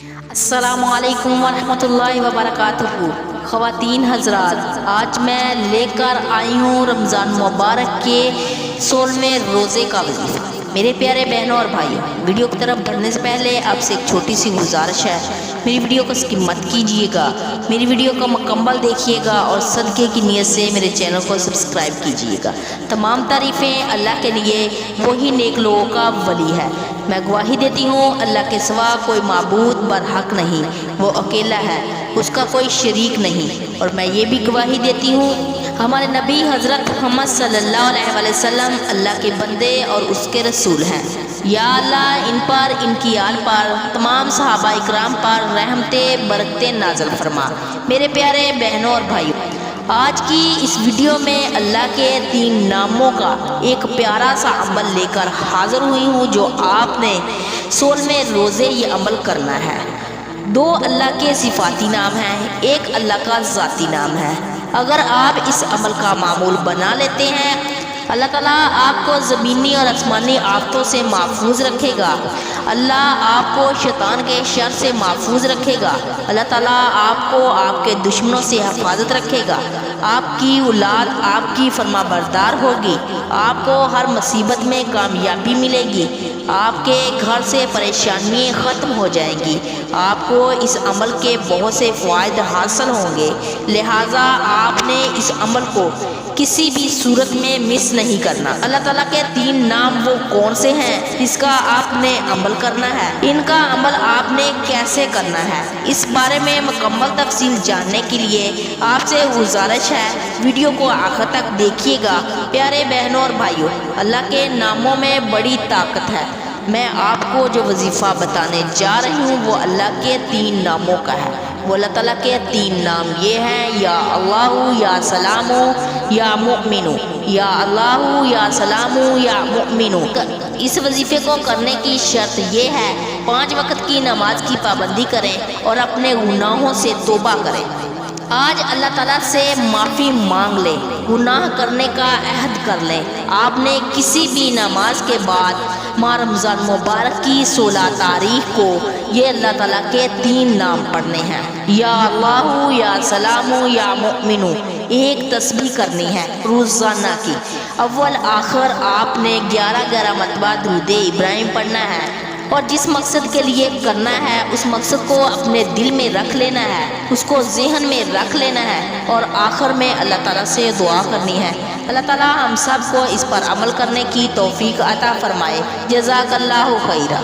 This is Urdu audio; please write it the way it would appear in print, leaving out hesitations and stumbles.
السلام علیکم ورحمۃ اللہ وبرکاتہ۔ خواتین حضرات، آج میں لے کر آئی ہوں رمضان مبارک کے 16ویں روزے کا وظیفہ۔ میرے پیارے بہنوں اور بھائیوں، ویڈیو کی طرف بڑھنے سے پہلے آپ سے ایک چھوٹی سی گزارش ہے، میری ویڈیو کو اسکپ مت کیجیے گا، میری ویڈیو کو مکمل دیکھیے گا اور صدقے کی نیت سے میرے چینل کو سبسکرائب کیجیے گا۔ تمام تعریفیں اللہ کے لیے، وہی نیک لوگوں کا ولی ہے۔ میں گواہی دیتی ہوں اللہ کے سوا کوئی معبود برحق نہیں، وہ اکیلا ہے، اس کا کوئی شریک نہیں۔ اور میں یہ بھی گواہی دیتی ہوں ہمارے نبی حضرت محمد صلی اللہ علیہ وسلم اللہ کے بندے اور اس کے رسول ہیں۔ یا اللہ ان پر، ان کی آل پر، تمام صحابہ اکرام پر رحمتیں برکتیں نازل فرما۔ میرے پیارے بہنوں اور بھائیوں، آج کی اس ویڈیو میں اللہ کے 3 ناموں کا ایک پیارا سا عمل لے کر حاضر ہوئی ہوں، جو آپ نے 16ویں روزے یہ عمل کرنا ہے۔ 2 اللہ کے صفاتی نام ہیں، ایک اللہ کا ذاتی نام ہے۔ اگر آپ اس عمل کا معمول بنا لیتے ہیں، اللہ تعالیٰ آپ کو زمینی اور آسمانی آفتوں سے محفوظ رکھے گا، اللہ آپ کو شیطان کے شر سے محفوظ رکھے گا، اللہ تعالیٰ آپ کو آپ کے دشمنوں سے حفاظت رکھے گا، آپ کی اولاد آپ کی فرما بردار ہوگی، آپ کو ہر مصیبت میں کامیابی ملے گی، آپ کے گھر سے پریشانیاں ختم ہو جائیں گی، آپ کو اس عمل کے بہت سے فوائد حاصل ہوں گے۔ لہٰذا آپ نے اس عمل کو کسی بھی صورت میں مس نہیں کرنا۔ اللہ تعالیٰ کے 3 نام وہ کون سے ہیں جس کا آپ نے عمل کرنا ہے؟ ان کا عمل آپ نے کیسے کرنا ہے؟ اس بارے میں مکمل تفصیل جاننے کے لیے آپ سے گزارش ہے، ویڈیو کو آخر تک دیکھیے گا۔ پیارے بہنوں اور بھائیوں، اللہ کے ناموں میں بڑی طاقت ہے۔ میں آپ کو جو وظیفہ بتانے جا رہی ہوں وہ اللہ کے 3 ناموں کا ہے۔ وہ اللہ تعالیٰ کے 3 نام یہ ہیں: یا اللہ، یا سلام، یا مؤمن۔ یا اللہ، یا سلام، یا مؤمن۔ اس وظیفے کو کرنے کی شرط یہ ہے 5 وقت کی نماز کی پابندی کریں اور اپنے گناہوں سے توبہ کریں۔ آج اللہ تعالیٰ سے معافی مانگ لیں، گناہ کرنے کا عہد کر لیں۔ آپ نے کسی بھی نماز کے بعد ماہ رمضان مبارک کی 16 تاریخ کو یہ اللہ تعالیٰ کے 3 نام پڑھنے ہیں: یا اللہ، یا سلام، یا مؤمن۔ ایک تسبیح کرنی ہے روزانہ کی، اول آخر آپ نے 11 مرتبہ درود ابراہیم پڑھنا ہے، اور جس مقصد کے لیے کرنا ہے اس مقصد کو اپنے دل میں رکھ لینا ہے، اس کو ذہن میں رکھ لینا ہے، اور آخر میں اللہ تعالیٰ سے دعا کرنی ہے۔ اللہ تعالیٰ ہم سب کو اس پر عمل کرنے کی توفیق عطا فرمائے۔ جزاک اللہ خیرہ۔